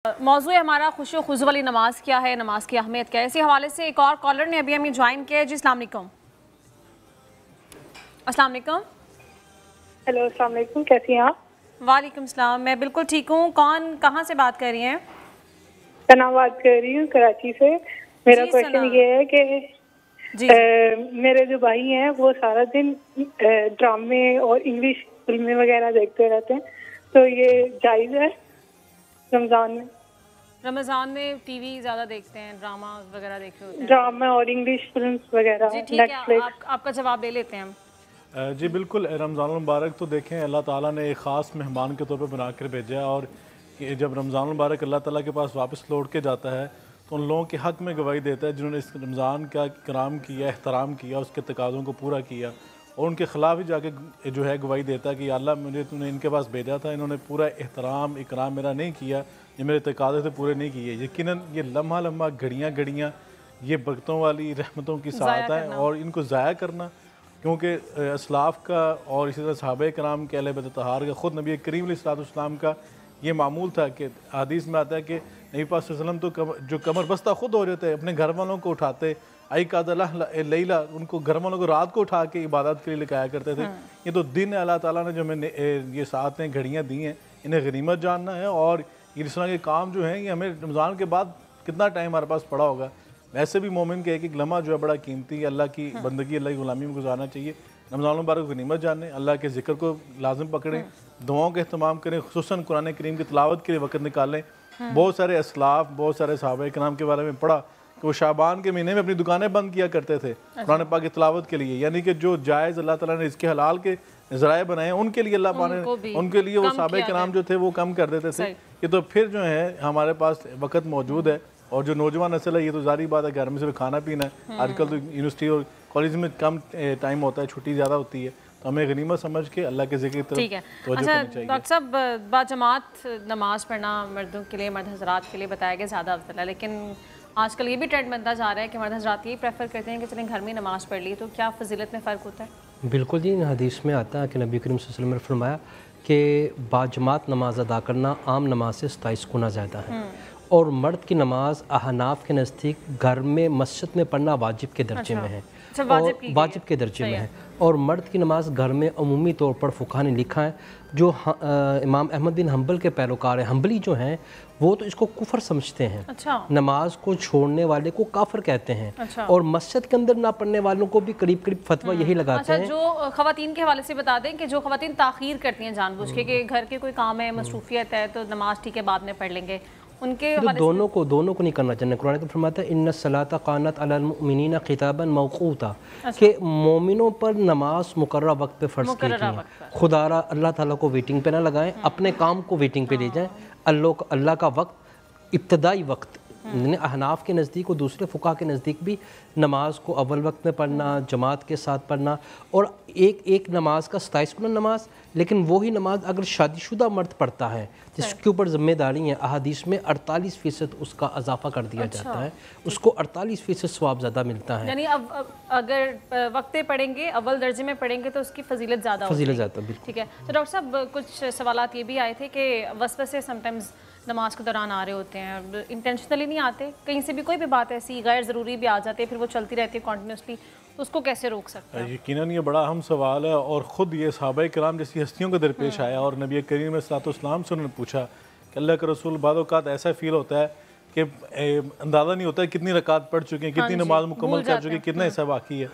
मौजू है हमारा खुशी व खुजू वाली नमाज क्या है, नमाज की अहमियत क्या है। इसी हवाले से एक और कॉलर ने अभी हमें ज्वाइन किया है। जी अस्सलाम वालेकुम। अस्सलाम वालेकुम। हेलो अस्सलाम वालेकुम, कैसी हैं आप? वालेकुम सलाम, मैं बिल्कुल ठीक हूँ। कौन कहाँ से बात कर रही हैं? सना बात कर रही हूँ कराची से। मेरा क्वेश्चन ये है कि मेरे जो भाई हैं वो सारा दिन ड्रामे और इंग्लिश फिल्में वगैरह देखते रहते हैं, तो ये जायज़ है रमज़ान में? रमज़ान में टीवी ज़्यादा देखते हैं, ड्रामा वगैरह देख रहे होते हैं? ड्रामा और इंग्लिश फिल्म्स वगैरह। जी ठीक है, आपका जवाब ले लेते हैं हम। जी बिल्कुल, रमज़ान मुबारक तो देखें अल्लाह ताला ने एक ख़ास मेहमान के तौर पे बना कर भेजा है, और जब रमज़ान मुबारक अल्लाह ताला के पास वापस लौट के जाता है तो उन लोगों के हक़ में गवाही देता है जिन्होंने इस रमज़ान का इकराम किया, एहतराम किया, उसके तकाज़ों को पूरा किया, और उनके ख़िलाफ़ ही जाके जो है गवाही देता है कि अल्लाह मुझे तूने इनके पास भेजा था, इन्होंने पूरा एहतराम इकराम मेरा नहीं किया, ये मेरे तकाज़े से पूरे नहीं किए। यकीनन ये लम्हा लम्हा घड़ियाँ ये बरकतों वाली रहमतों की साथ है, और इनको ज़ाया करना, क्योंकि असलाफ़ का और इसी तरह सहाबा कराम के अहले बैत तहार का, ख़ुद नबी करीम अलैहिस्सलाम का ये मामूल था कि हदीस में आता है कि नबी पाक सल्लल्लाहु अलैहि वसल्लम तो जो कमर बस्ता ख़ुद हो जाते, अपने घर वालों को उठाते, आई कादला लैला, उनको घर वालों को रात को उठा के इबादत के लिए लिखाया करते थे। ये तो दिन अल्लाह ताला ने जो हमें ये साथ हैं घड़ियाँ दी हैं, इन्हें गनीमत जानना है, और इस तरह के काम जो हैं ये हमें रमज़ान के बाद कितना टाइम हमारे पास पड़ा होगा। वैसे भी मोमिन के एक लम्हा जो है बड़ा कीमती है, अल्लाह की बंदगी, अल्लाह की गुलामी में गुजारना चाहिए। रमज़ान मुबारक को गनीमत जाने, अल्लाह के ज़िक्र को लाजिम पकड़ें, दुआओं का अहतमाम करें, खुसूसन कुरान करीम की तिलावत के लिए वक़्त निकालें। बहुत सारे असलाफ़, बहुत सारे सहाबा कराम के बारे में पढ़ा कि वो शाबान के महीने में अपनी दुकानें बंद किया करते थे कुरान पाक की तिलावत के लिए, यानी कि जो जायज़ अल्लाह ताला ने इसके हलाल के ज़राए बनाए उनके लिए अल्लाह पाक ने उनके लिए वो सहाबा कराम जो थे वो कम कर देते थे। कि तो फिर जो है हमारे पास वक़्त मौजूद है, और जो नौजवान नस्ल है ये तो जारी बात है घर में सिर्फ खाना पीना है। आजकल तो यूनिवर्सिटी और कॉलेज में कम टाइम होता है, छुट्टी ज़्यादा होती है, तो हमें गनीमत समझ के अल्लाह के ज़िक्र की तरफ तवज्जो करनी चाहिए। डॉक्टर साहब, बाजमात नमाज पढ़ना मर्दों के लिए, मर्द हज़रात के लिए बताया गया ज़्यादा अफजल है, लेकिन आजकल ये भी ट्रेंड बनता जा रहा है कि मर्द हज़रात यही प्रेफर करते हैं कि चलें घर में नमाज पढ़ ली, तो क्या फजीलत में फ़र्क होता है? बिल्कुल जी, हदीस में आता है कि नबी करीम सल्लल्लाहु अलैहि वसल्लम ने फरमाया कि बाजमात नमाज अदा करना आम नमाज से 27 गुना ज़्यादा है, और मर्द की नमाज अहनाफ के नज़दीक घर में मस्जिद में पढ़ना वाजिब के दर्जे में है, वाजिब के दर्जे में है, और मर्द की नमाज घर में अमूमी तौर पर फ़ुक़हा ने लिखा है, जो इमाम अहमद बिन हम्बल के पैरोकार हैं, हम्बली जो हैं वो तो इसको कुफर समझते हैं। नमाज को छोड़ने वाले को काफिर कहते हैं, और मस्जिद के अंदर ना पढ़ने वालों को भी करीब करीब फतवा यही लगाते हैं। जो ख़वातीन के हवाले से बता दें कि जो ख़वातीन ताख़ीर करती हैं जानबूझ के कि घर के कोई काम है, मसरूफियत है, तो नमाज ठीक है बाद में पढ़ लेंगे, उनके तो दोनों को नहीं करना चाहिए। कुरान में फरमाता है इन्ना सलाता कानत अलल मुमिनीना खिताबन मौक़ूता, कि मोमिनों पर नमाज मुकर्रर वक्त पे फ़र्ज़ की गई है। खुदारा अल्लाह ताला को वेटिंग पे ना लगाएं, अपने काम को वेटिंग पे ले जाएं। अल्लाह का वक्त इब्तदाई वक्त अहनाफ के नज़दीक और दूसरे फ़ुक़हा के नज़दीक भी नमाज को अव्वल वक्त में पढ़ना, जमात के साथ पढ़ना, और एक नमाज का 27 गुना नमाज, लेकिन वही नमाज अगर शादीशुदा मर्द पढ़ता है जिसके ऊपर ज़िम्मेदारी है, अहादीस में 48% उसका इजाफा कर दिया जाता है, उसको 48% सवाब ज़्यादा मिलता है। यानी अब अगर वक्ते पढ़ेंगे, अव्वल दर्जे में पढ़ेंगे तो उसकी फजीलत ज़्यादा बिल्कुल ठीक है। तो डॉक्टर साहब, कुछ सवालात ये भी आए थे कि वसवसे समटाइम्स नमाज के दौरान आ रहे होते हैं, इंटेंशनली नहीं आते, कहीं से भी कोई भी बात ऐसी गैर ज़रूरी भी आ जाती है, फिर वो चलती रहती है कॉन्टीन्यूसली, तो उसको कैसे रोक सकते हैं? यकीनन ये बड़ा अहम सवाल है, और ख़ुद ये सहाबा कराम जैसी हस्तियों को दरपेश आया, और नबी करीम अलैहिस्सलाम से उन्होंने पूछा कि अल्लाह के रसूल, बाद औक़ात ऐसा फ़ील होता है कि अंदाज़ा नहीं होता है कितनी रकात पढ़ चुके हैं, कितनी नमाज मुकम्मल कर चुके हैं, कितना हिस्सा बाकी है।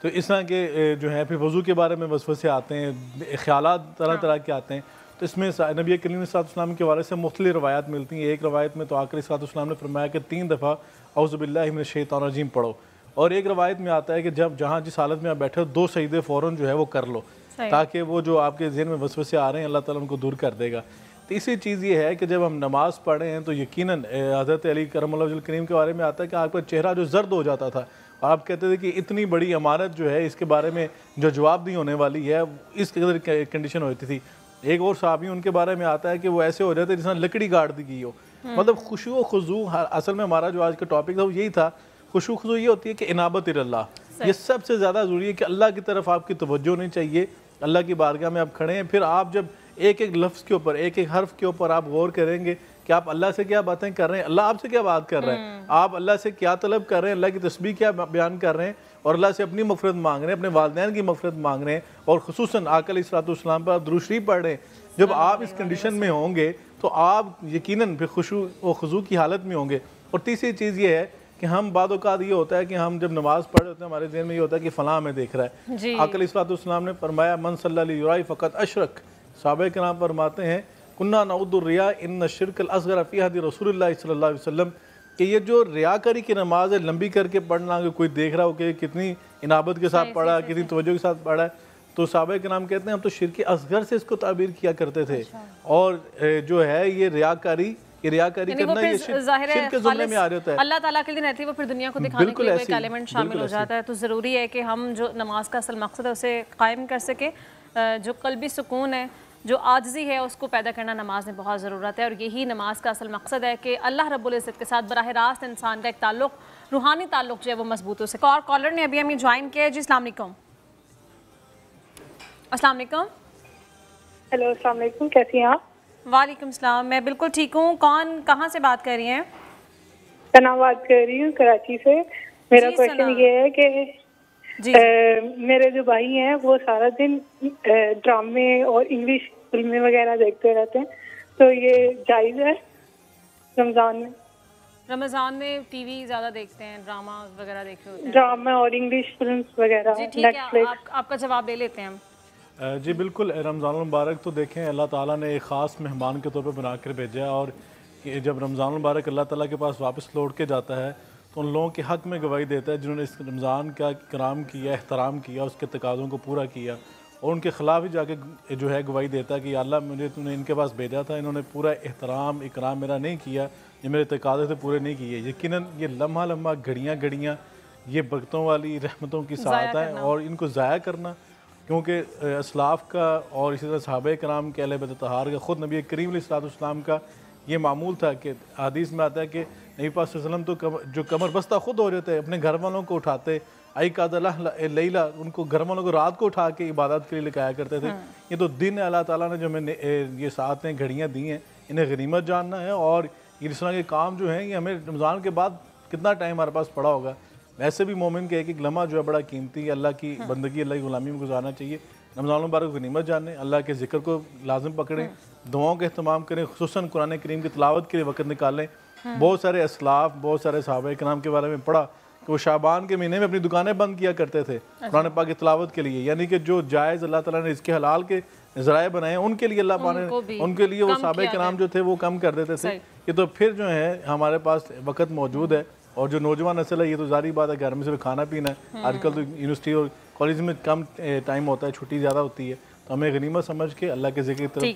तो इस तरह के जो है फिर वज़ू के बारे में वसवसे आते हैं, ख़यालात तरह तरह के आते हैं, तो इसमें नबी करीम अलैहिस्सलाम के हवाले से मुख्तलिफ़ रवायात मिलती हैं। एक रवायत में तो आखिरी अलैहिस्सलाम ने फरमाया कि 3 दफ़ा औज़ु बिल्लाहि मिनश शैतानिर रजीम पढ़ो, और एक रवायत में आता है कि जब जहाँ जिस हालत में आप बैठे हो 2 सजदे फ़ौरन जो है वो कर लो, ताकि वो जो आपके ज़हन में वसवसे आ रहे हैं अल्लाह ताला उनको दूर कर देगा। तीसरी चीज़ ये है कि जब हम नमाज़ पढ़े हैं तो यकीनन हज़रत अली करमल्लाहु वजहुल करीम के बारे में आता है कि आपका चेहरा जो ज़र्द हो जाता था, और आप कहते थे कि इतनी बड़ी अमानत जो है इसके बारे में जो जवाब दी होने वाली है, इस कदर कंडीशन होती थी। एक और साहबी उनके बारे में आता है कि वो ऐसे हो जाते जिस लकड़ी गाड़ दी गई हो, मतलब खुशू व खुजू। असल में हमारा जो आज का टॉपिक था वो यही था, खुशू खुजू ये होती है कि इनाबत इल्लाह, ये सबसे ज़्यादा ज़रूरी है कि अल्लाह की तरफ आपकी तवज्जो नहीं चाहिए, अल्लाह की बारगाह में आप खड़े हैं, फिर आप जब ایک ایک لفظ کے اوپر، ایک ایک حرف کے اوپر آپ غور کریں گے کہ آپ اللہ سے کیا باتیں کر رہے ہیں، اللہ آپ سے کیا بات کر رہے ہیں، آپ اللہ سے کیا طلب کر رہے ہیں، اللہ کی تسبیح کیا بیان کر رہے ہیں، اور اللہ سے اپنی مغفرت مانگ رہے ہیں، اپنے والدین کی مغفرت مانگ رہے ہیں، اور خصوصاً آقا علیہ السلام پر آپ درود شریف پڑھ رہے ہیں۔ جب آپ اس کنڈیشن میں ہوں گے تو آپ یقیناً پھر خشوع و خضوع کی حالت میں ہوں گے۔ اور تیسری چیز یہ ہے کہ ہم بعض اوقات یہ ہوتا ہے کہ ہم جب نماز پڑھ رہے ہوتے ہیں ہمارے ذہن میں یہ ہوتا ہے کہ فلاں ہمیں دیکھ رہا ہے۔ آقا علیہ السلام نے فرمایا من صلی علیہ یرائی فقط اشرک، صحابہ کرام فرماتے ہیں کننا نعوذ الریا ان الشرک الاصغر فی حدیث رسول اللہ صلی اللہ علیہ وسلم، کہ یہ جو ریاکاری کی نماز ہے لمبی کر کے پڑھنا، کہ کوئی دیکھ رہا ہو کہ کتنی انابت کے ساتھ پڑھا ہے، کتنی توجہ کے ساتھ پڑھا ہے، تو صحابہ کرام کہتے ہیں ہم تو شرک اصغر سے اس کو تعبیر کیا کرتے تھے، اور جو ہے یہ ریاکاری کرنا یہ شرک کے زمرے میں آ رہتا ہے، اللہ تعالیٰ کے لیے رہتی ہے، وہ پھر دنیا کو دکھانے کے لیے وہ ایک ایلیمنٹ شامل ہو جاتا ہے۔ تو ضروری ہے کہ ہم جو نماز کا اصل مقصد ہے اسے قائم کر سکیں، جو قلبی سکون ہے، جو عاجزی ہے، اس کو پیدا کرنا نماز میں بہت ضرورت ہے، اور یہی نماز کا اصل مقصد ہے کہ اللہ رب العزت کے ساتھ براہ راست انسان کا ایک تعلق، روحانی تعلق جو ہے وہ مضبوط ہو سکے۔ اور کالر نے ابھی ہمیں جوائن کیا ہے۔ جی السلام علیکم۔ السلام علیکم۔ ہیلو، السلام علیکم، کیسی ہیں آپ؟ وعلیکم السلام، میں بالکل ٹھیک ہوں۔ کون کہاں سے بات کر رہی ہیں؟ ثنا بات کر رہی ہوں کراچی سے۔ میرا کویشچن یہ ہے کہ میرے جو بھائی ہیں وہ سارا دن ڈرامے اور انگلش فلمیں وغیرہ دیکھتے رہتے ہیں، تو یہ جائز ہے رمضان میں؟ رمضان میں ٹی وی زیادہ دیکھتے ہیں، ڈراما وغیرہ دیکھ رہے ہوتے ہیں؟ ڈرامے اور انگلش فلمس وغیرہ۔ جی ٹھیک ہے، آپ کا جواب لے لیتے ہیں ہم۔ جی بالکل، رمضان المبارک تو دیکھیں اللہ تعالیٰ نے ایک خاص مہمان کے طور پہ بنا کر بھیجا ہے، اور جب رمضان المبارک اللہ تعالیٰ کے پاس واپس لوٹ کے جاتا ہے تو ان لوگوں کے حق میں گواہی دیتا ہے جنہوں نے اس رمضان کا کرام کیا، احترام کیا، اس کے تقاضوں کو پورا کیا، اور ان کے خلاف ہی جا کے جو ہے گواہی دیتا ہے کہ یا اللہ مجھے تو نے ان کے پاس بھیجا تھا، انہوں نے پورا احترام اکرام میرا نہیں کیا، یہ میرے تقاضے سے پورے نہیں کیے۔ یقیناً یہ لمحہ گھڑیاں یہ برکتوں والی رحمتوں کی ساعت ہے، اور ان کو ضائع کرنا، کیونکہ اسلاف کا اور اسی طرح صحابہ کرام کے اہل بیت طہار کا، خود نبی کریم علیہ السلام کا یہ معمول تھا کہ حدیث میں آتا ہے کہ نبی پاک صلی اللہ علیہ وسلم تو جو کمر بستہ خود ہو رہے تھے، اپنے گھر والوں کو اٹھاتے، ایقاظ لیلا، ان کو گھر والوں کو رات کو اٹھا کے عبادت کے لیے لگایا کرتے تھے۔ یہ تو دن ہے، اللہ تعالیٰ نے جو ہمیں یہ ساعتیں گھڑیاں دی ہیں، انہیں غنیمت جاننا ہے، اور اس طرح کے کام جو ہیں یہ ہمیں رمضان کے بعد کتنا ٹائم ہمارے پاس پڑا ہوگا، ویسے بھی مومن کے ایک ایک لمحہ جو ہے بڑا قیمتی ہے، اللہ کی بندگی، اللہ کی غلامی میں گزارنا چاہیے۔ رمضان المبارک غنیمت جانیں، اللہ کے ذکر کو لازم پکڑیں، دعاؤں کا اہتمام کریں، خصوصاً قرآن کریم کی تلاوت کے لیے وقت نکالیں۔ بہت سارے اسلاف، بہت سارے صحابہ کرام کے بارے میں پڑھا کہ وہ شعبان کے مہینے میں اپنی دکانیں بند کیا کرتے تھے قرآن پاک کی تلاوت کے لیے، یعنی کہ جو جائز اللہ تعالیٰ نے اس کے حلال کے ذرائع بنائے ہیں ان کے لیے اللہ پاک نے ان کے لیے وہ صحابہ کرام جو تھے وہ کم کر دیتے تھے۔ یہ تو پھر جو ہے ہمارے پاس وقت موجود ہے، اور جو نوجوان نسل ہے یہ تو ظاہری بات ہے گھر میں صرف کھانا پینا ہے، آج کل تو یونیورسٹی اور کالج میں کم ٹائم ہوتا ہے، چھٹی زیادہ ہوتی ہے، تو ہمیں غنیمت سمجھ کے اللہ کے ذکر کی طرف